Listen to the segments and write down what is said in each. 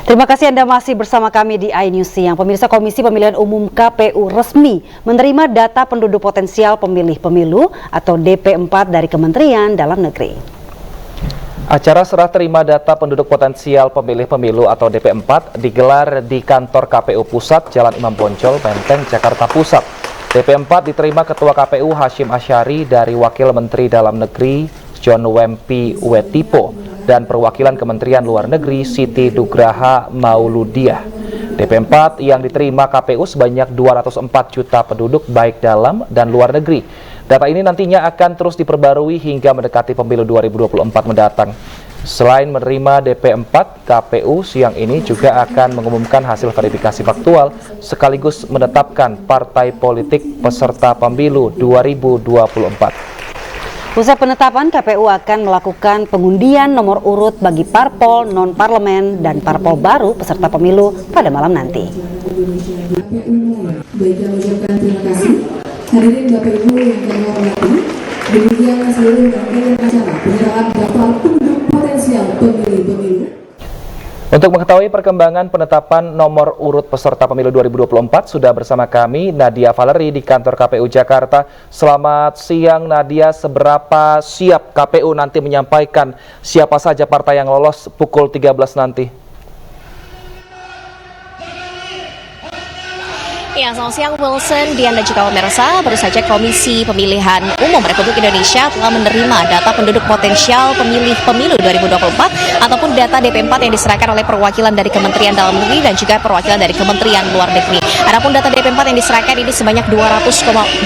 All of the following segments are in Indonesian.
Terima kasih Anda masih bersama kami di iNews Siang. Pemirsa, Komisi Pemilihan Umum KPU resmi menerima data penduduk potensial pemilih pemilu atau DP4 dari Kementerian Dalam Negeri. Acara serah terima data penduduk potensial pemilih pemilu atau DP4 digelar di kantor KPU Pusat, Jalan Imam Bonjol, Menteng, Jakarta Pusat. DP4 diterima Ketua KPU Hashim Asyari dari Wakil Menteri Dalam Negeri John Wempi Wetipo dan perwakilan Kementerian Luar Negeri Siti Nugraha Mauludiah. DP4 yang diterima KPU sebanyak 204 juta penduduk baik dalam dan luar negeri. Data ini nantinya akan terus diperbarui hingga mendekati pemilu 2024 mendatang. Selain menerima DP4, KPU siang ini juga akan mengumumkan hasil verifikasi faktual sekaligus menetapkan partai politik peserta pemilu 2024. Usai penetapan, KPU akan melakukan pengundian nomor urut bagi parpol, non-parlemen, dan parpol baru peserta pemilu pada malam nanti. Baik, kami ucapkan terima kasih. Hadirin Bapak Ibu yang kami hormati, demikian seluruh rangkaian acara penyerahan daftar penduduk potensial pemilih pemilu. Untuk mengetahui perkembangan penetapan nomor urut peserta pemilu 2024, sudah bersama kami Nadia Valerie di kantor KPU Jakarta. Selamat siang Nadia, seberapa siap KPU nanti menyampaikan siapa saja partai yang lolos pukul 13 nanti? Ya, selamat siang Wilson, Dian dan juga pemirsa. Baru saja Komisi Pemilihan Umum Republik Indonesia telah menerima data penduduk potensial pemilih pemilu 2024 ataupun data DP4 yang diserahkan oleh perwakilan dari Kementerian Dalam Negeri dan juga perwakilan dari Kementerian Luar Negeri. Adapun data DP4 yang diserahkan ini sebanyak 204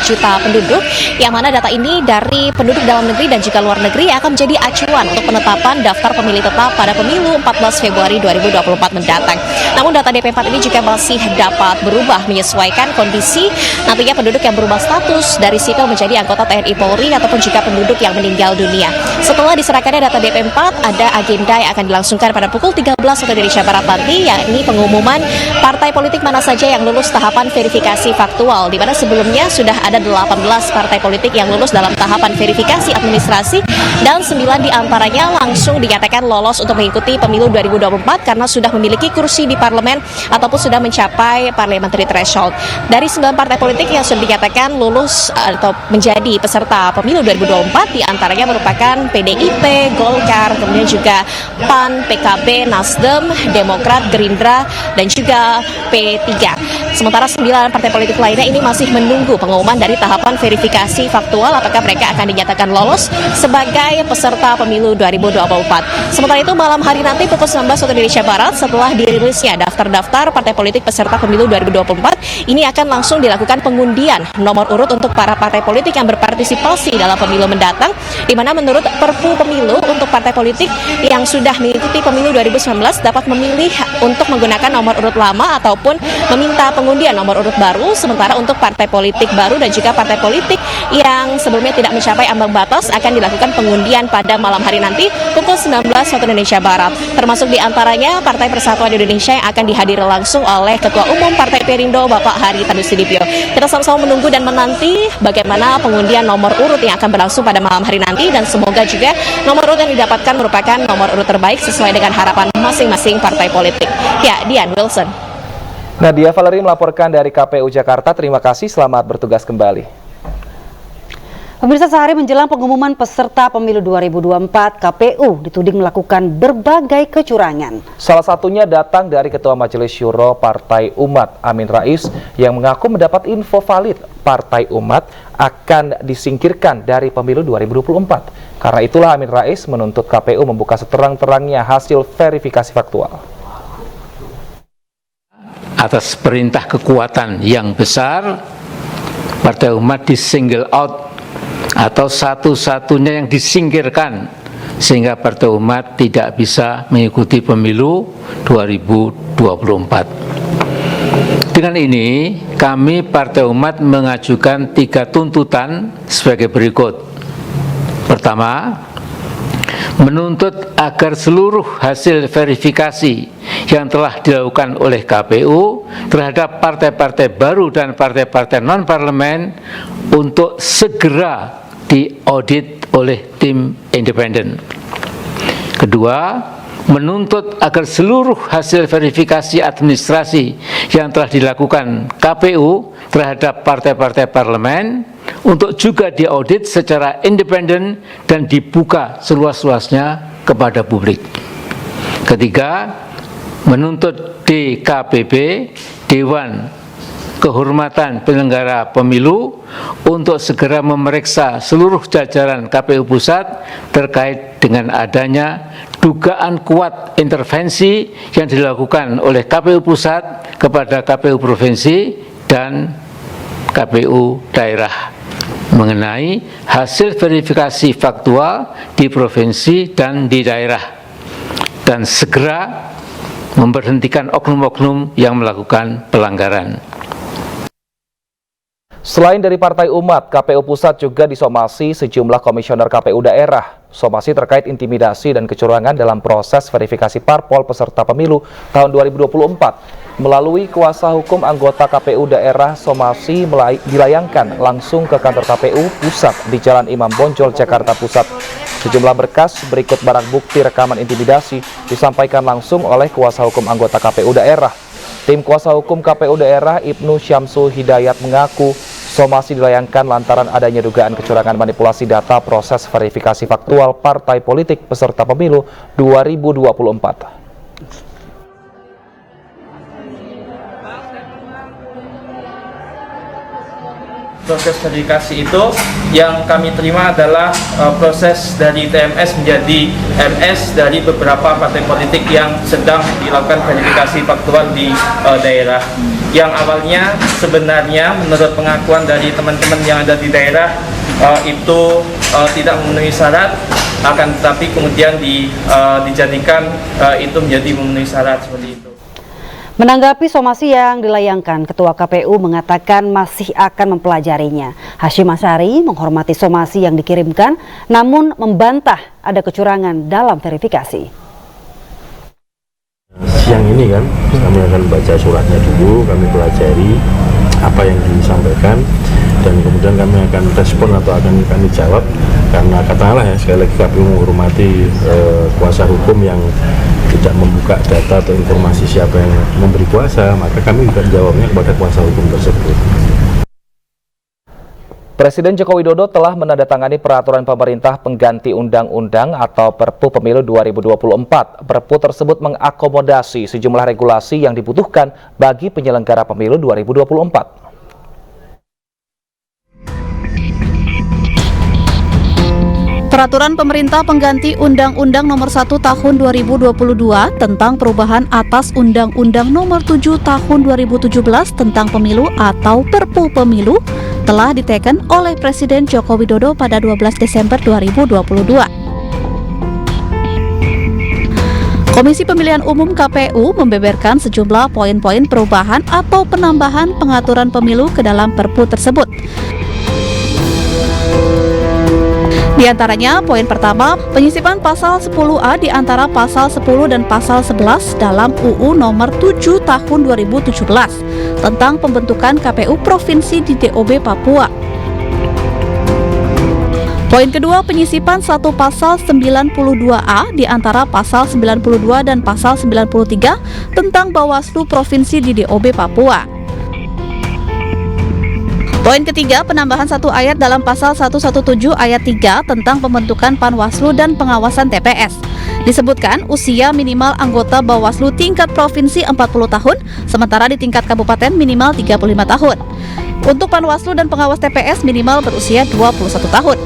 juta penduduk, yang mana data ini dari penduduk dalam negeri dan juga luar negeri akan menjadi acuan untuk penetapan daftar pemilih tetap pada pemilu 14 Februari 2024 mendatang. Namun data DP4 ini juga masih dapat berubah menyesuaikan kondisi nantinya penduduk yang berubah status dari sipil menjadi anggota TNI Polri ataupun juga penduduk yang meninggal dunia. Setelah diserahkannya data DP4, ada agenda yang akan dilangsungkan pada pukul 13 waktu Indonesia Barat nanti, yakni pengumuman partai politik mana saja yang lulus tahapan verifikasi faktual, di mana sebelumnya sudah ada 18 partai politik yang lulus dalam tahapan verifikasi administrasi dan 9 diantaranya langsung dinyatakan lolos untuk mengikuti pemilu 2024 karena sudah memiliki kursi di parlemen ataupun sudah mencapai parliamentary threshold. Dari 9 partai politik yang sudah dinyatakan lulus atau menjadi peserta pemilu 2024, diantaranya merupakan PDIP, Golkar, kemudian juga PAN, PKB, Nasdem, Demokrat, Gerindra, dan juga P3. Sementara 9 partai politik lainnya ini masih menunggu pengumuman dari tahapan verifikasi faktual apakah mereka akan dinyatakan lolos sebagai peserta pemilu 2024. Sementara itu malam hari nanti pukul 19 waktu Indonesia Barat, setelah dirilisnya daftar-daftar partai politik peserta pemilu 2024, ini akan langsung dilakukan pengundian nomor urut untuk para partai politik yang berpartisipasi dalam pemilu mendatang, di mana menurut Perpu Pemilu untuk partai politik yang sudah mengikuti pemilu 2019 dapat memilih untuk menggunakan nomor urut lama ataupun meminta pengundian nomor urut baru. Sementara untuk partai politik baru dan juga partai politik yang sebelumnya tidak mencapai ambang batas akan dilakukan pengundian pada malam hari nanti pukul 19 waktu Indonesia Barat. Termasuk diantaranya Partai Persatuan Indonesia yang akan dihadiri langsung oleh Ketua Umum Partai Perindo Bapak Hari Tadusudibyo. Kita sama-sama menunggu dan menanti bagaimana pengundian nomor urut yang akan berlangsung pada malam hari nanti, dan semoga juga nomor urut yang didapatkan merupakan nomor urut terbaik sesuai dengan harapan masing-masing partai politik. Ya, Dian, Wilson. Nadia Valerie melaporkan dari KPU Jakarta. Terima kasih, selamat bertugas kembali. Pemirsa, sehari menjelang pengumuman peserta pemilu 2024, KPU dituding melakukan berbagai kecurangan. Salah satunya datang dari Ketua Majelis Syuro Partai Umat, Amin Rais, yang mengaku mendapat info valid Partai Umat akan disingkirkan dari pemilu 2024. Karena itulah Amin Rais menuntut KPU membuka seterang-terangnya hasil verifikasi faktual. Atas perintah kekuatan yang besar, Partai Umat di-single out atau satu-satunya yang disingkirkan sehingga Partai Umat tidak bisa mengikuti pemilu 2024. Dengan ini, kami Partai Umat mengajukan 3 tuntutan sebagai berikut. Pertama, menuntut agar seluruh hasil verifikasi yang telah dilakukan oleh KPU terhadap partai-partai baru dan partai-partai non-parlemen untuk segera diaudit oleh tim independen. Kedua, menuntut agar seluruh hasil verifikasi administrasi yang telah dilakukan KPU terhadap partai-partai parlemen untuk juga diaudit secara independen dan dibuka seluas-luasnya kepada publik. Ketiga, menuntut DKPP, Dewan Kehormatan Penyelenggara Pemilu, untuk segera memeriksa seluruh jajaran KPU Pusat terkait dengan adanya dugaan kuat intervensi yang dilakukan oleh KPU Pusat kepada KPU Provinsi dan KPU Daerah mengenai hasil verifikasi faktual di provinsi dan di daerah, dan segera memberhentikan oknum-oknum yang melakukan pelanggaran. Selain dari Partai Umat, KPU Pusat juga disomasi sejumlah komisioner KPU daerah. Somasi terkait intimidasi dan kecurangan dalam proses verifikasi parpol peserta pemilu tahun 2024. Melalui kuasa hukum anggota KPU daerah, somasi dilayangkan langsung ke kantor KPU Pusat di Jalan Imam Bonjol, Jakarta Pusat. Sejumlah berkas berikut barang bukti rekaman intimidasi disampaikan langsung oleh kuasa hukum anggota KPU daerah. Tim kuasa hukum KPU daerah Ibnu Syamsul Hidayat mengaku somasi dilayangkan lantaran adanya dugaan kecurangan manipulasi data proses verifikasi faktual partai politik peserta pemilu 2024. Proses verifikasi itu yang kami terima adalah proses dari TMS menjadi MS dari beberapa partai politik yang sedang dilakukan verifikasi faktual di daerah. Yang awalnya sebenarnya menurut pengakuan dari teman-teman yang ada di daerah itu tidak memenuhi syarat, akan tetapi kemudian dijadikan itu menjadi memenuhi syarat seperti itu. Menanggapi somasi yang dilayangkan, Ketua KPU mengatakan masih akan mempelajarinya. Hasyim Asyari menghormati somasi yang dikirimkan, namun membantah ada kecurangan dalam verifikasi. Siang ini kan, kami akan baca suratnya dulu, kami pelajari apa yang disampaikan, dan kemudian kami akan respon atau akan kami jawab. Karena katakanlah ya, sekali lagi KPU menghormati kuasa hukum yang tidak membuka data atau informasi siapa yang memberi kuasa, maka kami juga jawabnya kepada kuasa hukum tersebut. Presiden Joko Widodo telah menandatangani peraturan pemerintah pengganti undang-undang atau Perpu Pemilu 2024. Perpu tersebut mengakomodasi sejumlah regulasi yang dibutuhkan bagi penyelenggara pemilu 2024. Peraturan pemerintah pengganti Undang-Undang Nomor 1 Tahun 2022 tentang perubahan atas Undang-Undang Nomor 7 Tahun 2017 tentang Pemilu atau Perpu Pemilu telah diteken oleh Presiden Joko Widodo pada 12 Desember 2022. Komisi Pemilihan Umum KPU membeberkan sejumlah poin-poin perubahan atau penambahan pengaturan pemilu ke dalam Perpu tersebut. Di antaranya, poin pertama, penyisipan pasal 10A di antara pasal 10 dan pasal 11 dalam UU Nomor 7 Tahun 2017 tentang pembentukan KPU Provinsi di DOB Papua. Poin kedua, penyisipan satu pasal 92A di antara pasal 92 dan pasal 93 tentang Bawaslu Provinsi di DOB Papua. Poin ketiga, penambahan satu ayat dalam pasal 117 ayat 3 tentang pembentukan Panwaslu dan pengawasan TPS. Disebutkan usia minimal anggota Bawaslu tingkat provinsi 40 tahun, sementara di tingkat kabupaten minimal 35 tahun. Untuk Panwaslu dan pengawas TPS minimal berusia 21 tahun.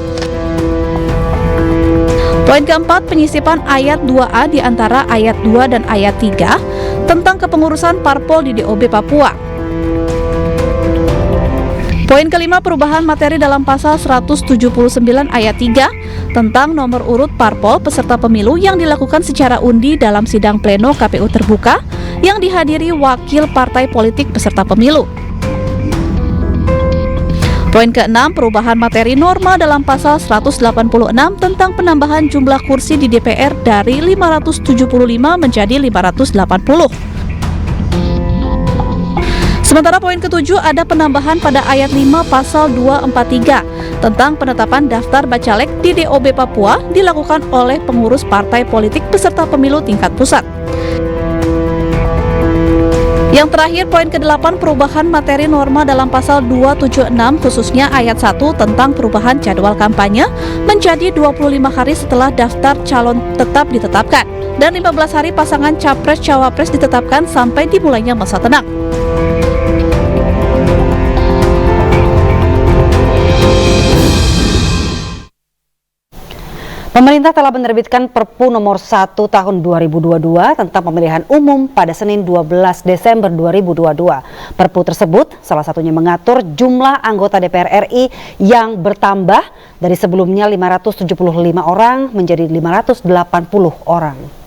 Poin keempat, penyisipan ayat 2A di antara ayat 2 dan ayat 3 tentang kepengurusan parpol di DOB Papua. Poin kelima, perubahan materi dalam pasal 179 ayat 3 tentang nomor urut parpol peserta pemilu yang dilakukan secara undi dalam sidang pleno KPU terbuka yang dihadiri wakil partai politik peserta pemilu. Poin keenam, perubahan materi norma dalam pasal 186 tentang penambahan jumlah kursi di DPR dari 575 menjadi 580. Sementara poin ketujuh ada penambahan pada ayat 5 pasal 243 tentang penetapan daftar bacalek di DOB Papua dilakukan oleh pengurus partai politik peserta pemilu tingkat pusat. Yang terakhir, poin ke-8 perubahan materi norma dalam pasal 276 khususnya ayat 1 tentang perubahan jadwal kampanye menjadi 25 hari setelah daftar calon tetap ditetapkan dan 15 hari pasangan capres-cawapres ditetapkan sampai dimulainya masa tenang. Pemerintah telah menerbitkan Perpu nomor 1 tahun 2022 tentang pemilihan umum pada Senin 12 Desember 2022. Perpu tersebut salah satunya mengatur jumlah anggota DPR RI yang bertambah dari sebelumnya 575 orang menjadi 580 orang.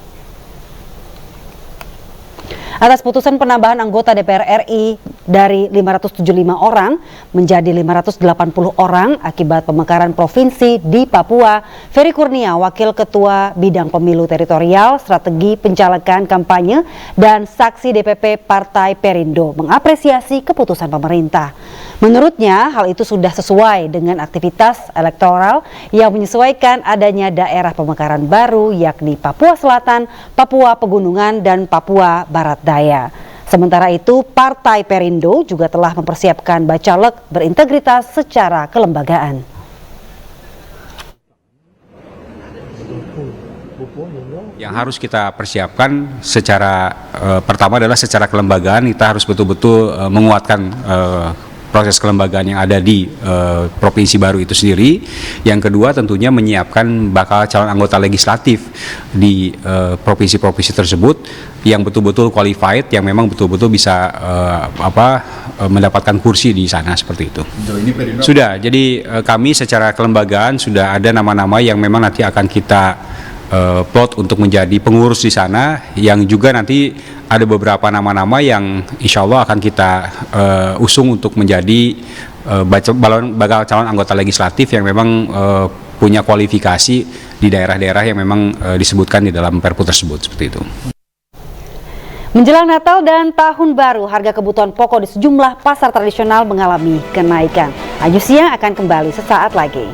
Atas putusan penambahan anggota DPR RI dari 575 orang menjadi 580 orang akibat pemekaran provinsi di Papua, Ferry Kurnia, Wakil Ketua Bidang Pemilu Teritorial, Strategi Pencalekan Kampanye, dan saksi DPP Partai Perindo mengapresiasi keputusan pemerintah. Menurutnya, hal itu sudah sesuai dengan aktivitas elektoral yang menyesuaikan adanya daerah pemekaran baru yakni Papua Selatan, Papua Pegunungan, dan Papua Barat Daya. Sementara itu, Partai Perindo juga telah mempersiapkan bacalek berintegritas secara kelembagaan. Yang harus kita persiapkan secara pertama adalah secara kelembagaan, kita harus betul-betul menguatkan proses kelembagaan yang ada di provinsi baru itu sendiri. Yang kedua tentunya menyiapkan bakal calon anggota legislatif di provinsi-provinsi tersebut yang betul-betul qualified, yang memang betul-betul bisa mendapatkan kursi di sana seperti itu. Sudah, jadi kami secara kelembagaan sudah ada nama-nama yang memang nanti akan kita plot untuk menjadi pengurus di sana, yang juga nanti ada beberapa nama-nama yang insya Allah akan kita usung untuk menjadi bakal calon anggota legislatif yang memang punya kualifikasi di daerah-daerah yang memang disebutkan di dalam Perpu tersebut, seperti itu. Menjelang Natal dan Tahun Baru, harga kebutuhan pokok di sejumlah pasar tradisional mengalami kenaikan. Ayu Siang akan kembali sesaat lagi.